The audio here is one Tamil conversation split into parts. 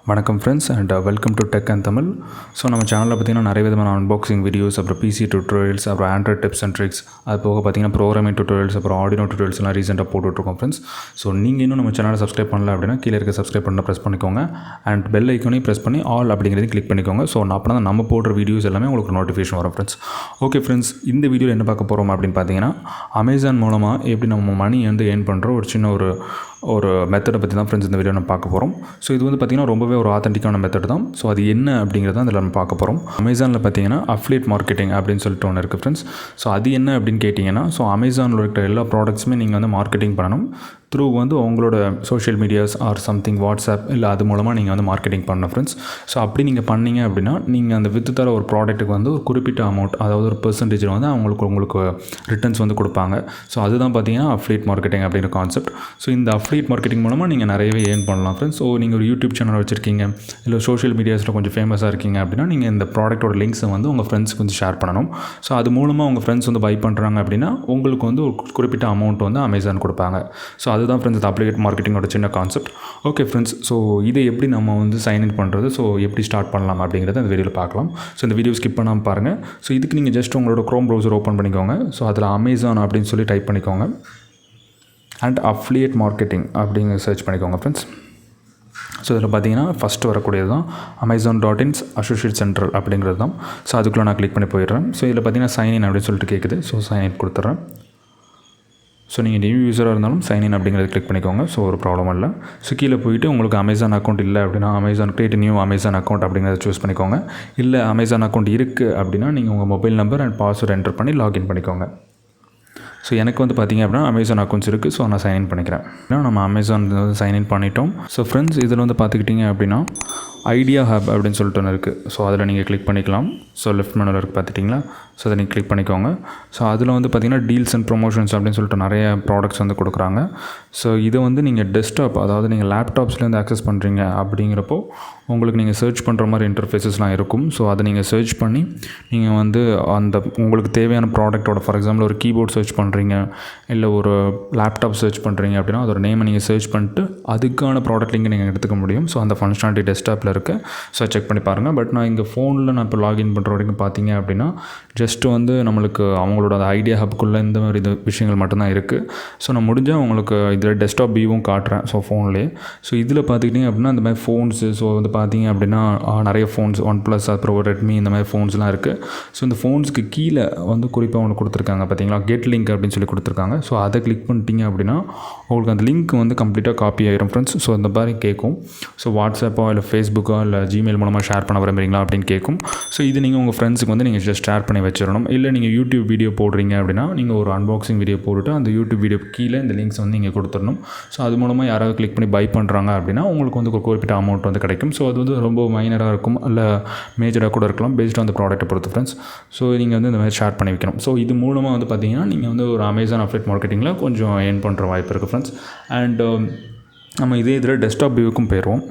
வணக்கம் friends and welcome to tech and Tamil. So நம்ம சேனலில் பார்த்திங்கன்னா நிறைய விதமான அன்பாக்சிங் வீடியோஸ், அப்புறம் பிசி டுட்டோரியல்ஸ், அப்புறம் ஆண்ட்ராய்ட் டிப்ஸ் அண்ட் ட்ரிக்ஸ், அது போக பார்த்திங்கன்னா ப்ரோக்ராமிங் டுட்டோரியல்ஸ், அப்புறம் ஆடியோ டுட்டோரியல்ஸ்லாம் ரீசெண்டாக போட்டுட்ருக்கோம் ஃப்ரெண்ட்ஸ். ஸோ நீங்கள் இன்னும் நம்ம சேனலை சப்ஸ்கிரைப் பண்ணல அப்படின்னா கீழே இருக்க சப்ஸ்கிரைப் பண்ண ப்ரெஸ் பண்ணிக்கோங்க. அண்ட் பெல் ஐக்கனையும் ப்ரெஸ் பண்ணி ஆல் அப்படிங்கிறதையும் கிளிக் பண்ணிக்கோங்க. ஸோ அப்போ தான் நம்ம போடுற வீடியோஸ் எல்லாமே உங்களுக்கு நோட்டிஃபிகேஷன் வரும் ஃப்ரெண்ட்ஸ். ஓகே ஃப்ரெண்ட்ஸ், இந்த வீடியோவில் என்ன பார்க்க போகிறோம் அப்படின்னு பார்த்தீங்கன்னா, அமேசான் மூலமாக எப்படி நம்ம மணி வந்து ஏர்ன் பண்ணுற ஒரு சின்ன ஒரு மெத்தடை பற்றி தான் ஃப்ரெண்ட்ஸ் இந்த வீடியோ நம்ம பார்க்க போகிறோம். ஸோ இது வந்து பார்த்திங்கன்னா ரொம்பவே ஒரு ஆத்தென்டிக்கான மெத்தட் தான். ஸோ அது என்ன அப்படிங்கிறத அதில் நம்ம பார்க்க போகிறோம். அமேசானில் பார்த்திங்கன்னா அஃபிலியேட் மார்க்கெட்டிங் அப்படின்னு சொல்லிட்டு ஒன்று இருக்குது ஃப்ரெண்ட்ஸ். ஸோ அது என்ன அப்படின்னு கேட்டிங்கன்னா, ஸோ அமேசானில் இருக்கிற எல்லா ப்ராடக்ட்ஸுமே நீங்கள் வந்து மார்க்கெட்டிங் பண்ணணும் த்ரூ வந்து உங்களோட social medias or something WhatsApp இல்லை அது மூலமாக நீங்கள் வந்து மார்க்கெட்டிங் பண்ணணும் ஃப்ரெண்ட்ஸ். ஸோ அப்படி நீங்கள் பண்ணீங்க அப்படின்னா நீங்கள் அந்த வித்து தர ஒரு ப்ராடக்ட்டுக்கு வந்து ஒரு குறிப்பிட்ட அமௌண்ட், அதாவது ஒரு பெர்சன்டேஜில் வந்து உங்களுக்கு ரிட்டர்ன்ஸ் வந்து கொடுப்பாங்க. ஸோ அதுதான் பார்த்தீங்கன்னா அஃபிலியேட் மார்க்கெட்டிங் அப்படிங்கிற கான்செப்ட். ஸோ இந்த அஃபிலியேட் மார்க்கெட்டிங் மூலமாக நீங்கள் நிறையவே ஏர்ன் பண்ணலாம் ஃப்ரெண்ட்ஸ். ஸோ நீங்கள் ஒரு யூடியூப் சேனல் வச்சுருக்கீங்க, இல்லை சோஷியல் மீடியாஸில் கொஞ்சம் ஃபேமஸாக இருக்கீங்க அப்படின்னா நீங்கள் இந்த ப்ராடக்ட்டோட லிங்க்ஸை வந்து உங்கள் ஃப்ரெண்ட்ஸ்க்கு வந்து ஷேர் பண்ணணும். ஸோ அது மூலமாக உங்கள் ஃப்ரெண்ட்ஸ் வந்து பை பண்ணுறாங்க அப்படின்னா உங்களுக்கு வந்து ஒரு குறிப்பிட்ட அமௌண்ட் வந்து அமேசான் கொடுப்பாங்க. ஸோ அதுதான் ஃப்ரெண்ட்ஸ் இந்த அஃபிலியேட் மார்க்கெட்டிங்கோட சின்ன கான்செப்ட். ஓகே ஃப்ரெண்ட்ஸ், ஸோ இதை எப்படி நம்ம வந்து சைன்இன் பண்ணுறது, ஸோ எப்படி ஸ்டார்ட் பண்ணலாம் அப்படிங்கிறத இந்த வீடியோவில் பார்க்கலாம். ஸோ இந்த வீடியோ ஸ்கிப் பண்ணாமல் பாருங்கள். ஸோ இதுக்கு நீங்கள் ஜஸ்ட் உங்களோட க்ரோம் ப்ரௌசர் ஓப்பன் பண்ணிக்கோங்க. ஸோ அதில் அமேசான் அப்படின்னு சொல்லி டைப் பண்ணிக்கோங்க. அண்ட் அஃபிலியேட் மார்க்கெட்டிங் அப்படிங்கிற சர்ச் பண்ணிக்கோங்க ஃப்ரெண்ட்ஸ். ஸோ இதில் பார்த்தீங்கன்னா ஃபஸ்ட்டு வரக்கூடியது தான் Amazon.in அசோசியேட் சென்ட்ரல் அப்படிங்கிறது தான். ஸோ அதுக்குள்ளே நான் கிளிக் பண்ணி போயிடுறேன். ஸோ இதில் பார்த்தீங்கன்னா சைன்இன் அப்படின்னு சொல்லிட்டு கேட்குது. ஸோ சைன்இன் கொடுத்துட்றேன். ஸோ நீங்கள் நியூ யூஸராக இருந்தாலும் சைன்இன் அப்படிங்கிறத கிளிக் பண்ணிக்கோங்க. ஸோ ஒரு ப்ராப்ளம் இல்லை. ஸோ கீழே போயிட்டு உங்களுக்கு அமேசான் அக்கௌண்ட் இல்லை அப்படின்னா Amazon create new Amazon account அப்படிங்கிறத சூஸ் பண்ணிக்கோங்க. இல்லை அமேசான் அக்கௌண்ட் இருக்குது அப்படின்னா நீங்கள் உங்கள் mobile number and password enter பண்ணி லாகின் பண்ணிக்கோங்க. ஸோ எனக்கு வந்து பார்த்திங்க அப்படின்னா அமேசான் அக்கௌண்ட்ஸ் இருக்குது. ஸோ நான் சைன்இன் பண்ணிக்கிறேன். ஏன்னா நம்ம அமேசான் வந்து சைன்இன் பண்ணிட்டோம். ஸோ ஃப்ரெண்ட்ஸ், இதில் வந்து பார்த்துக்கிட்டிங்க அப்படின்னா ஐடியா ஹப் அப்படின்னு சொல்லிட்டு ஒன்று இருக்குது. ஸோ அதில் நீங்கள் கிளிக் பண்ணிக்கலாம். ஸோ லெஃப்ட் மெனுவில் இருக்குது பார்த்துட்டிங்களா. ஸோ அதை நீங்கள் கிளிக் பண்ணிக்கோங்க. ஸோ அதில் வந்து பார்த்திங்கன்னா டீல்ஸ் அண்ட் ப்ரொமோஷன்ஸ் அப்படின்னு சொல்லிட்டு நிறைய ப்ராடக்ட்ஸ் வந்து கொடுக்குறாங்க. ஸோ இதை வந்து நீங்கள் டெஸ்க்டாப், அதாவது நீங்கள் லேப்டாப்ஸ்லேருந்து ஆக்சஸ் பண்ணுறீங்க அப்படிங்கிறப்போ உங்களுக்கு நீங்கள் சர்ச் பண்ணுற மாதிரி இன்டர்ஃபேஸஸ்லாம் இருக்கும். ஸோ அதை நீங்கள் சர்ச் பண்ணி நீங்கள் வந்து அந்த உங்களுக்கு தேவையான ப்ராடக்ட்டோட, ஃபார் எக்ஸாம்பிள் ஒரு கீபோர்ட் சர்ச் பண்ணுறீங்க, இல்லை ஒரு லேப்டாப் சர்ச் பண்ணுறீங்க அப்படின்னா அதோட நேமை நீங்கள் சர்ச் பண்ணிட்டு அதுக்கான ப்ராடக்ட் லிங்கை நீங்கள் எடுத்துக்க முடியும். ஸோ அந்த ஃபங்க்ஷனாலிட்டி டெஸ்க்டாப்பில் இருக்குது. ஸோ செக் பண்ணி பாருங்கள். பட் நான் இங்கே ஃபோனில் நான் இப்போ லாகின் பண்ணுற வரைக்கும் பார்த்தீங்க அப்படின்னா ஜஸ்ட்டு வந்து நம்மளுக்கு அவங்களோட அந்த ஐடியா ஹப்புக்குள்ளே இந்த மாதிரி விஷயங்கள் மட்டும்தான் இருக்குது. ஸோ நான் முடிஞ்சால் உங்களுக்கு இதில் டெஸ்க்டாப் வியூவும் காட்டுறேன். ஸோ ஃபோன்லேயே. ஸோ இதில் பார்த்துக்கிட்டிங்க அப்படின்னா இந்த மாதிரி ஃபோன்ஸு, ஸோ வந்து பார்த்தீங்க அப்படின்னா நிறைய ஃபோன்ஸ், OnePlus, அப்புறம் ரெட்மி, இந்த மாதிரி ஃபோன்ஸ்லாம் இருக்குது. ஸோ இந்த ஃபோன்ஸுக்கு கீழே வந்து குறிப்பாக ஒன்று கொடுத்துருக்காங்க பார்த்தீங்களா, கெட் லிங்க் அப்படின்னு சொல்லி கொடுத்துருக்காங்க. ஸோ அதை கிளிக் பண்ணிட்டீங்க அப்படின்னா உங்களுக்கு அந்த லிங்க் வந்து கம்ப்ளீட்டாக காப்பி ஆகிரும் ஃப்ரெண்ட்ஸ். ஸோ இந்த மாதிரி கேட்கும். ஸோ வாட்ஸ்அப்போ இல்லை ஃபேஸ்புக்கோ இல்லை ஜிமெயில் மூலமாக ஷேர் பண்ண விரும்புகிறீங்களா அப்படின்னு கேட்கும். ஸோ இது நீங்கள் உங்கள் ஃப்ரெண்ட்ஸுக்கு வந்து நீங்கள் ஜஸ்ட் ஷேர் பண்ணி வச்சிடணும். இல்லை நீங்கள் யூடியூப் வீடியோ போடுறீங்க அப்படின்னா நீங்கள் ஒரு அன்பாக்சிங் வீடியோ போட்டுட்டு அந்த யூடியூப் வீடியோ கீழே இந்த லிங்க்ஸ் வந்து நீங்கள் கொடுத்துடணும். ஸோ அது மூலமாக யாராவது கிளிக் பண்ணி பை பண்ணுறாங்க அப்படின்னா உங்களுக்கு வந்து ஒரு குறிப்பிட்ட அமௌண்ட் வந்து கிடைக்கும். ஸோ அது வந்து ரொம்ப மைனராக இருக்கும், இல்லை மேஜராக கூட இருக்கலாம், பேஸ்ட் ஆன் த ப்ராடக்ட்டை பொறுத்து ஃப்ரெண்ட்ஸ். ஸோ நீங்கள் வந்து இந்த மாதிரி ஷேர் பண்ணி வைக்கணும். ஸோ இது மூலமாக வந்து பார்த்தீங்கன்னா நீங்கள் வந்து ஒரு அமேசான் அஃபிலியேட் மார்க்கெட்டிங்கில் கொஞ்சம் ஏர்ன் பண்ணுற வாய்ப்பு இருக்குது ஃப்ரெண்ட்ஸ். அண்ட் நம்ம இதே இதில் டெஸ்க்டாப் வியூவுக்கும் போயிடுவோம்.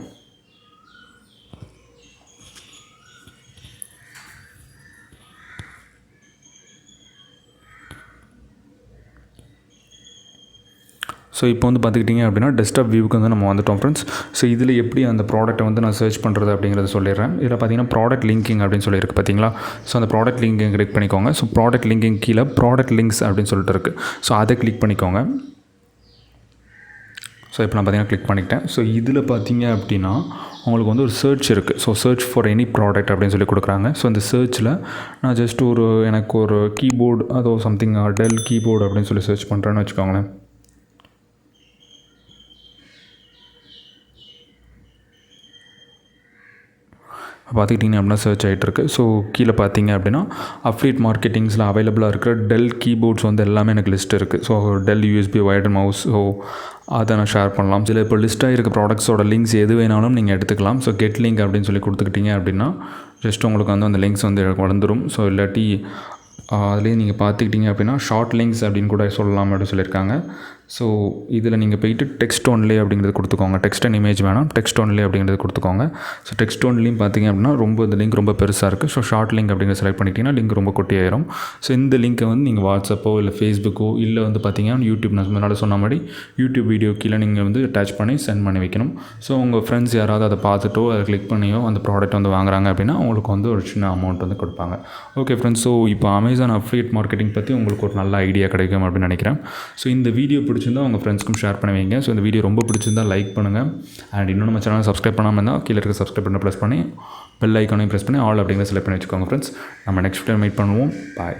ஸோ இப்போ வந்து பார்த்துக்கிட்டிங்க அப்படின்னா டெஸ்க்டாப் வியூவுக்கு வந்து நம்ம வந்துட்டோம் ஃப்ரெண்ட்ஸ். ஸோ இதில் எப்படி அந்த ப்ராடக்ட்டை வந்து நான் சர்ச் பண்ணுறது அப்படிங்கிறத சொல்லிடுறேன். இதில் பார்த்தீங்கன்னா ப்ராடக்ட் லிங்கிங் அப்படின்னு சொல்லியிருக்கு பார்த்தீங்களா. ஸோ அந்த ப்ராடக்ட் லிங்கிங் கிளிக் பண்ணிக்கோங்க. ஸோ ப்ராடக்ட் லிங்கிங் கீழே ப்ராடக்ட் லிங்க்ஸ் அப்படின்னு சொல்லிட்டு இருக்குது. ஸோ அதை கிளிக் பண்ணிக்கோங்க. ஸோ இப்போ நான் பார்த்தீங்கன்னா கிளிக் பண்ணிக்கிட்டேன். ஸோ இதில் பார்த்தீங்க அப்படின்னா உங்களுக்கு வந்து ஒரு சர்ச் இருக்குது. So search for any product அப்படின்னு சொல்லி கொடுக்குறாங்க. ஸோ இந்த சர்ச்சில் நான் ஜஸ்ட் எனக்கு ஒரு கீபோர்டு, அதோ சம்திங் டெல் கீபோர்டு அப்படின்னு சொல்லி சர்ச் பண்ணுறேன்னு வச்சுக்கோங்களேன். பார்த்துக்கிட்டிங்க அப்படின்னா சர்ச் ஆகிட்டுருக்கு. ஸோ கீழே பார்த்தீங்க அப்படின்னா அஃபிலியேட் மார்க்கெட்டிங்ஸில் அவைலபிளாக இருக்கிற டெல் கீபோர்ட்ஸ் வந்து எல்லாமே எனக்கு லிஸ்ட் இருக்குது. So Dell USB wired mouse, so அதை நான் ஷேர் பண்ணலாம். சில இப்போ லிஸ்ட்டாக இருக்க ப்ராடக்ட்ஸோட லிங்க்ஸ் எது வேணாலும் நீங்கள் எடுத்துக்கலாம். ஸோ கெட் லிங்க் அப்படின்னு சொல்லி கொடுத்துக்கிட்டிங்க அப்படின்னா ஜஸ்ட் உங்களுக்கு வந்து அந்த லிங்க்ஸ் வந்து வந்துடும். ஸோ இல்லாட்டி அதுலேயே நீங்கள் பார்த்துக்கிட்டிங்க அப்படின்னா ஷார்ட் லிங்க்ஸ் அப்படின்னு கூட சொல்லலாம் அப்படின்னு சொல்லியிருக்காங்க. ஸோ இதில் நீங்கள் போயிட்டு டெக்ஸ்ட் ஒன்லி அப்படிங்கிறது கொடுத்துக்கோங்க. டெக்ஸ்ட் அண்ட் இமேஜ் வேணாம், டெக்ஸ்ட் ஒன்லி அப்படிங்கிறது கொடுத்துக்கோங்க. ஸோ டெக்ஸ்ட் ஒன்லியும் பார்த்தீங்க அப்படின்னா இந்த லிங்க் ரொம்ப பெருசாக இருக்குது. ஸோ ஷார்ட் லிங்க் அப்படிங்கிறத செலக்ட் பண்ணிட்டீங்கன்னா லிங்க் ரொம்ப குட்டியாயிரும். ஸோ இந்த லிங்க்கை வந்து நீங்கள் வாட்ஸ்அப்போ இல்லை ஃபேஸ்புக்கோ இல்லை வந்து பார்த்தீங்கன்னா யூடியூப், நான் முன்னாடி சொன்ன மாதிரி யூடியூப் வீடியோ கீழே நீங்கள் வந்து அட்டாச் பண்ணி சென்ட் பண்ணி வைக்கணும். ஸோ உங்கள் ஃப்ரெண்ட்ஸ் யாராவது அதை பார்த்துட்டோ அதை கிளிக் பண்ணியோ அந்த ப்ராடக்ட் வந்து வாங்குறாங்க அப்படின்னா உங்களுக்கு வந்து ஒரு சின்ன அமௌண்ட் வந்து கொடுப்பாங்க. ஓகே ஃப்ரெண்ட்ஸ், ஸோ இப்போ அமேசான் அஃபிலியேட் மார்க்கெட்டிங் பற்றி உங்களுக்கு ஒரு நல்ல ஐடியா கிடைக்கும் அப்படின்னு நினைக்கிறேன். ஸோ இந்த வீடியோ பிடிச்சிருந்தா உங்கள் ஃப்ரெண்ட்ஸ்க்கும் ஷேர் பண்ணி வைங்க. ஸோ இந்த வீடியோ ரொம்ப பிடிச்சிருந்தா லைக் பண்ணுங்கள். அண்ட் இன்னும் நம்ம சேனலை சப்ஸ்கிரைப் பண்ணாமல் இருந்தால் கீழே இருக்க சப்ஸ்கிரைப் பண்ண ப்ரெஸ் பண்ணி பெல் ஐக்கானையும் ப்ரெஸ் பண்ணி ஆல் அப்படிங்கிறத செலக்ட் பண்ணி வச்சுக்கோங்க ஃப்ரெண்ட்ஸ். நம்ம நெக்ஸ்ட் டைம் மீட் பண்ணுவோம். பாய்.